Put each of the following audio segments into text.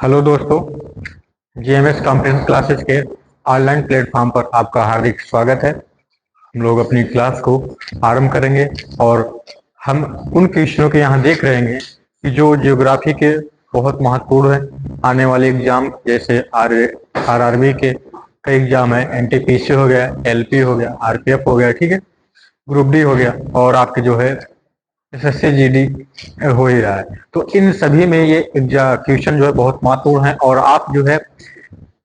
Hello दोस्तों, GMS computer classes के online platform पर आपका हार्दिक स्वागत है। हम लोग अपनी क्लास को आरंभ करेंगे और हम उन क्वेश्चनों के यहाँ देख रहेंगे कि जो ज्योग्राफी के बहुत महत्वपूर्ण है। आने वाले एग्जाम जैसे आरआरबी के कई एग्जाम है, एनटीपीसी हो गया, एलपी हो गया, आरपीएफ हो गया, ठीक है, ग्रुप डी हो गया और आपके जो है एसएससी जीडी हो ही रहा है। तो इन सभी में ये क्वेश्चन जो है बहुत महत्वपूर्ण है और आप जो है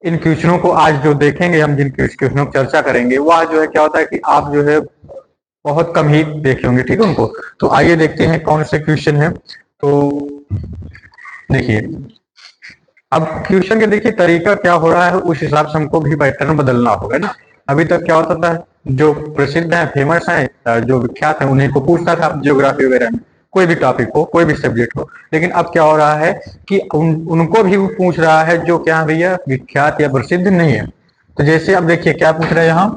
इन क्वेश्चनों को आज जो देखेंगे, हम जिन क्वेश्चनों की चर्चा करेंगे वह जो है क्या होता है कि आप जो है बहुत कम ही देखे होंगे, ठीक है उनको। तो आइए देखते हैं कौन से क्वेश्चन है। तो देखिए, अब क्वेश्चन के देखिए तरीका क्या हो रहा है, उस हिसाब से हमको भी पैटर्न बदलना होगा ना। अभी तक क्या होता था, जो प्रसिद्ध है, फेमस है, जो विख्यात है, उन्हीं को पूछता था ज्योग्राफी वगैरह में, कोई भी टॉपिक हो, कोई भी सब्जेक्ट हो। लेकिन अब क्या हो रहा है कि उनको भी वो पूछ रहा है जो क्या भैया विख्यात या प्रसिद्ध नहीं है। तो जैसे अब देखिए क्या पूछ रहे हैं यहाँ,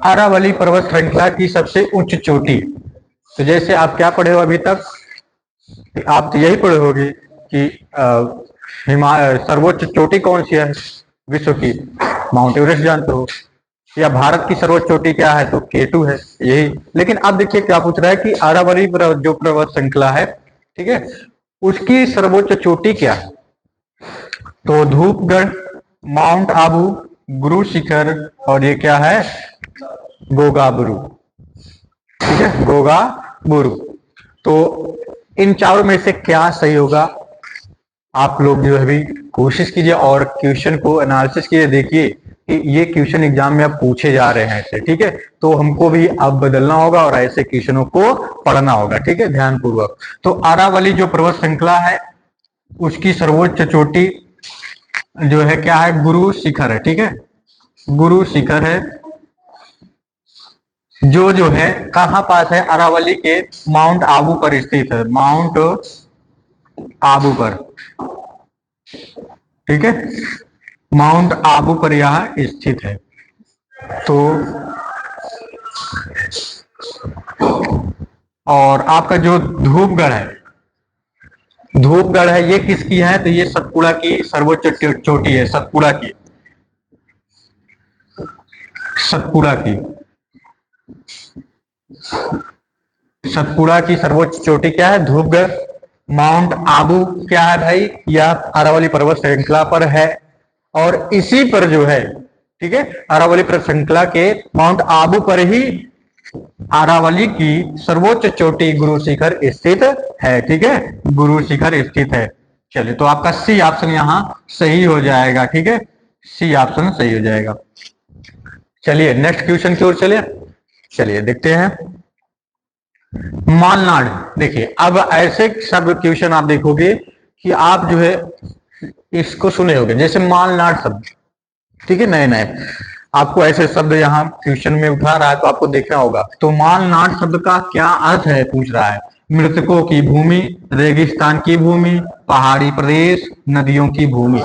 अरावली पर्वत श्रृंखला की सबसे उच्च चोटी। तो जैसे आप क्या पढ़े हो अभी तक, आप तो यही पढ़े होगे कि सर्वोच्च चोटी कौन सी है विश्व की, माउंट एवरेस्ट जानते हो। या भारत की सर्वोच्च चोटी क्या है, तो केटू है, यही। लेकिन अब देखिए क्या पूछ रहा है कि अरावली जो पर्वत श्रृंखला है, ठीक है, उसकी सर्वोच्च चोटी क्या है। तो धूपगढ़, माउंट आबू, गुरु शिखर और ये क्या है, गोगाबुरु, ठीक है, गोगाबुरु। तो इन चारों में से क्या सही होगा, आप लोग जो है भी कोशिश कीजिए और क्वेश्चन को एनालिसिस कीजिए। देखिए कि ये क्वेश्चन एग्जाम में अब पूछे जा रहे हैं ऐसे, ठीक है। तो हमको भी अब बदलना होगा और ऐसे क्वेश्चनों को पढ़ना होगा, ठीक है, ध्यान पूर्वक। तो अरावली जो पर्वत श्रृंखला है उसकी सर्वोच्च चोटी जो है क्या है, गुरु शिखर है, ठीक है, गुरु शिखर है। जो है कहाँ पास है, अरावली के माउंट आबू पर स्थित है, माउंट आबू पर, ठीक है, माउंट आबू पर यह स्थित है। तो और आपका जो धूपगढ़ है, धूपगढ़ है, ये किसकी है, तो ये सतपुड़ा की सर्वोच्च चोटी है, सतपुड़ा की, सतपुड़ा की, सतपुड़ा की सर्वोच्च चोटी क्या है, धूपगढ़। माउंट आबू क्या है भाई, यह अरावली पर्वत श्रृंखला पर है और इसी पर जो है, ठीक है, अरावली पर्वत श्रृंखला के माउंट आबू पर ही अरावली की सर्वोच्च चोटी गुरु शिखर स्थित है, ठीक है, गुरु शिखर स्थित है। चलिए, तो आपका सी ऑप्शन यहाँ सही हो जाएगा, ठीक है, सी ऑप्शन सही हो जाएगा। चलिए नेक्स्ट क्वेश्चन की ओर चलिए देखते हैं। मालनाड, देखिए अब ऐसे सब क्वेश्चन आप देखोगे कि आप जो है इसको सुने होंगे, जैसे मालनाड शब्द, ठीक है, नए नए आपको ऐसे शब्द यहाँ क्वेश्चन में उठा रहा है तो आपको देखना होगा। तो मालनाड शब्द का क्या अर्थ है पूछ रहा है, मृतकों की भूमि, रेगिस्तान की भूमि, पहाड़ी प्रदेश, नदियों की भूमि,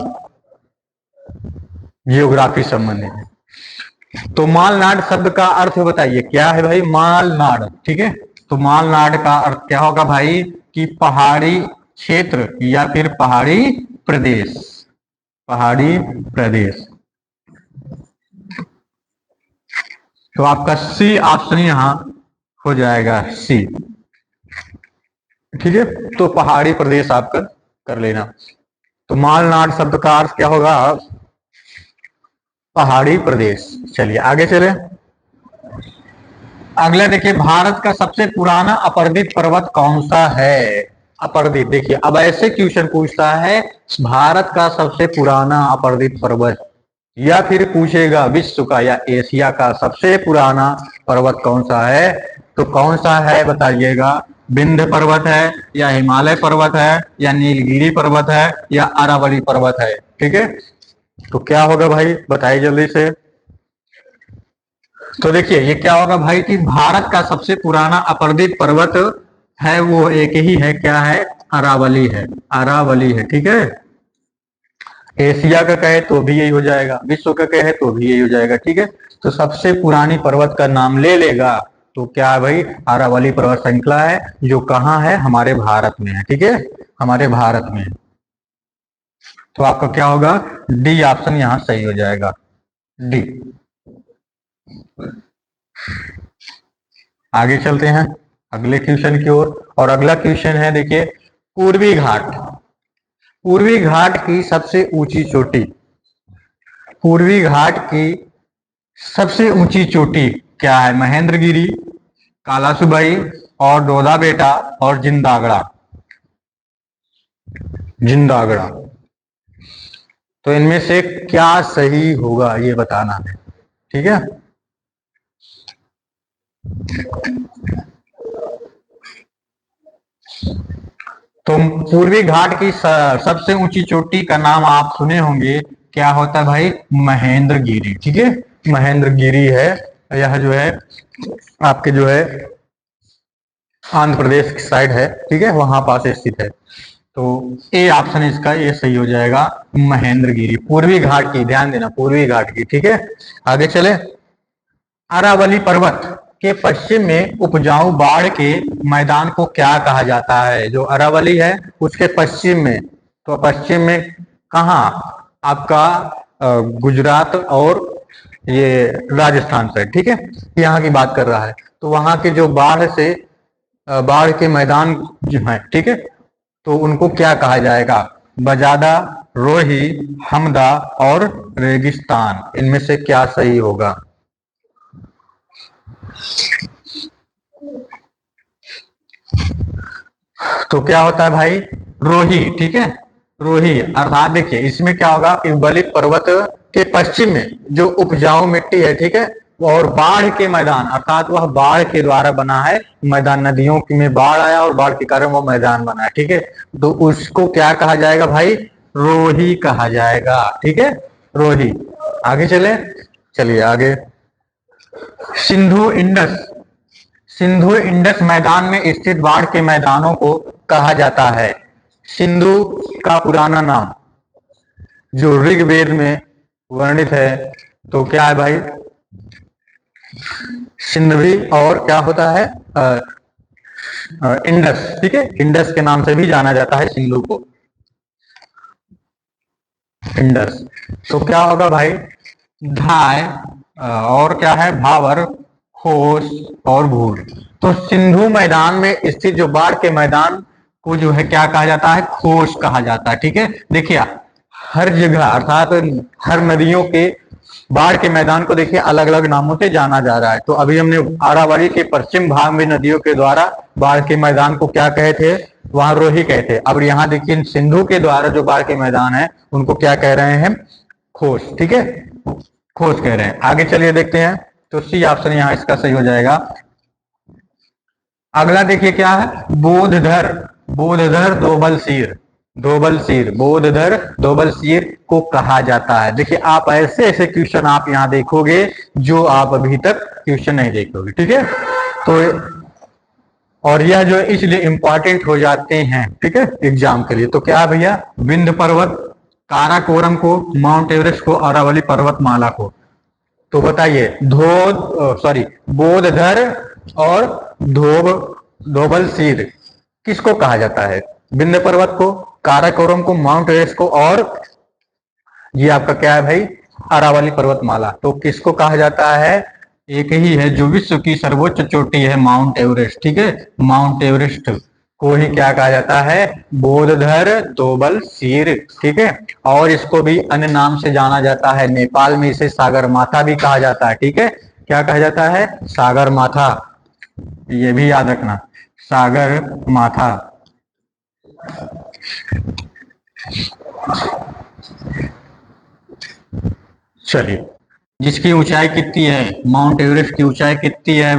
जियोग्राफी संबंधी है। तो मालनाड शब्द का अर्थ बताइए क्या है भाई, मालनाड, ठीक है। तो मालनाड का अर्थ क्या होगा भाई, कि पहाड़ी क्षेत्र या फिर पहाड़ी प्रदेश, पहाड़ी प्रदेश। तो आपका सी ऑप्शन यहां हो जाएगा, सी, ठीक है। तो पहाड़ी प्रदेश आपका कर लेना। तो मालनाड शब्द का अर्थ क्या होगा, पहाड़ी प्रदेश। चलिए आगे चले। अगला देखिए, भारत का सबसे पुराना अपरदित पर्वत कौन सा है, अपरदित। देखिए अब ऐसे क्वेश्चन पूछता है भारत का सबसे पुराना अपरदित पर्वत, या फिर पूछेगा विश्व का या एशिया का सबसे पुराना पर्वत कौन सा है। तो कौन सा है बताइएगा, विंध्य पर्वत है या हिमालय पर्वत है या नीलगिरी पर्वत है या अरावली पर्वत है, ठीक है। तो क्या होगा भाई बताइए जल्दी से। तो देखिए ये क्या होगा भाई कि भारत का सबसे पुराना अपरदित पर्वत है वो एक ही है, क्या है, अरावली है, अरावली है, ठीक है। एशिया का कहे तो भी यही हो जाएगा, विश्व का कहे तो भी यही हो जाएगा, ठीक है। तो सबसे पुरानी पर्वत का नाम ले लेगा तो क्या है भाई, अरावली पर्वत श्रृंखला है, जो कहाँ है, हमारे भारत में है, ठीक है, हमारे भारत में। तो आपका क्या होगा, डी ऑप्शन यहां सही हो जाएगा, डी। आगे चलते हैं अगले क्वेश्चन की ओर, और अगला क्वेश्चन है देखिए, पूर्वी घाट। पूर्वी घाट की सबसे ऊंची चोटी, पूर्वी घाट की सबसे ऊंची चोटी क्या है? महेंद्रगिरी, कालासुबाई और डोदा बेटा और जिंदागड़ा। जिंदागड़ा, तो इनमें से क्या सही होगा ये बताना है, ठीक है। तो पूर्वी घाट की सबसे ऊंची चोटी का नाम आप सुने होंगे, क्या होता है भाई? महेंद्रगिरी, ठीक है, महेंद्रगिरी है। यह जो है आपके जो है आंध्र प्रदेश की साइड है, ठीक है, वहां पास स्थित है। तो ए ऑप्शन इसका ये सही हो जाएगा, महेंद्रगिरी, पूर्वी घाट की, ध्यान देना, पूर्वी घाट की, ठीक है। आगे चले, अरावली पर्वत के पश्चिम में उपजाऊ बाढ़ के मैदान को क्या कहा जाता है? जो अरावली है उसके पश्चिम में, तो पश्चिम में कहाँ? आपका गुजरात और ये राजस्थान से, ठीक है, यहाँ की बात कर रहा है। तो वहां के जो बाढ़ से बाढ़ के मैदान जो है, ठीक है, तो उनको क्या कहा जाएगा? बजादा, रोही, हमदा और रेगिस्तान, इनमें से क्या सही होगा? तो क्या होता है भाई? रोही, ठीक है, रोही। अर्थात देखिए इसमें क्या होगा कि बलित पर्वत के पश्चिम में जो उपजाऊ मिट्टी है, ठीक है, और बाढ़ के मैदान, अर्थात वह बाढ़ के द्वारा बना है मैदान, नदियों में बाढ़ आया और बाढ़ के कारण वो मैदान बना है, ठीक है, तो उसको क्या कहा जाएगा भाई? रोही कहा जाएगा, ठीक है, रोही। आगे चले, चलिए आगे, सिंधु इंडस, सिंधु इंडस मैदान में स्थित बाढ़ के मैदानों को कहा जाता है। सिंधु का पुराना नाम जो ऋग्वेद में वर्णित है, तो क्या है भाई? सिंधवी, और क्या होता है? इंडस, ठीक है, इंडस के नाम से भी जाना जाता है सिंधु को, इंडस। तो क्या होगा भाई? धाय और क्या है? भावर, खोस और भूल। तो सिंधु मैदान में स्थित जो बाढ़ के मैदान को जो है क्या कहा जाता है? खोस कहा जाता है, ठीक है। देखिए हर जगह, अर्थात हर नदियों के बाढ़ के मैदान को देखिए अलग अलग नामों से जाना जा रहा है। तो अभी हमने अरावली के पश्चिम भाग में नदियों के द्वारा बाढ़ के मैदान को क्या कहे थे? वहां रोही कहते। अब यहाँ देखिए सिंधु के द्वारा जो बाढ़ के मैदान है उनको क्या कह रहे हैं? खोस, ठीक है, खोस कह रहे हैं। आगे चलिए देखते हैं, तो सी ऑप्शन यहाँ इसका सही हो जाएगा। अगला देखिए क्या है? बोधधर, बोधधर दोबल सीर, दोबल सीर, बोधधर दोबल सीर को कहा जाता है। देखिए आप ऐसे ऐसे क्वेश्चन आप यहाँ देखोगे जो आप अभी तक क्वेश्चन नहीं देखोगे, ठीक है। तो और यह जो इसलिए इंपॉर्टेंट हो जाते हैं, ठीक है, एग्जाम के लिए। तो क्या भैया? विंध्य पर्वत, काराकोरम को, माउंट एवरेस्ट को, अरावली पर्वतमाला को। तो बताइए बोधधर और धोबल सीर किसको कहा जाता है? विंध्य पर्वत को, काराकोरम को, माउंट एवरेस्ट को, और ये आपका क्या है भाई? अरावली पर्वतमाला। तो किसको कहा जाता है? एक ही है जो विश्व की सर्वोच्च चोटी है, माउंट एवरेस्ट, ठीक है, माउंट एवरेस्ट को ही क्या कहा जाता है? बोधधर दोबल सीर, ठीक है। और इसको भी अन्य नाम से जाना जाता है, नेपाल में इसे सागर माथा भी कहा जाता है, ठीक है। क्या कहा जाता है? सागर माथा, ये भी याद रखना, सागर माथा। चलिए, जिसकी ऊंचाई कितनी है? माउंट एवरेस्ट की ऊंचाई कितनी है?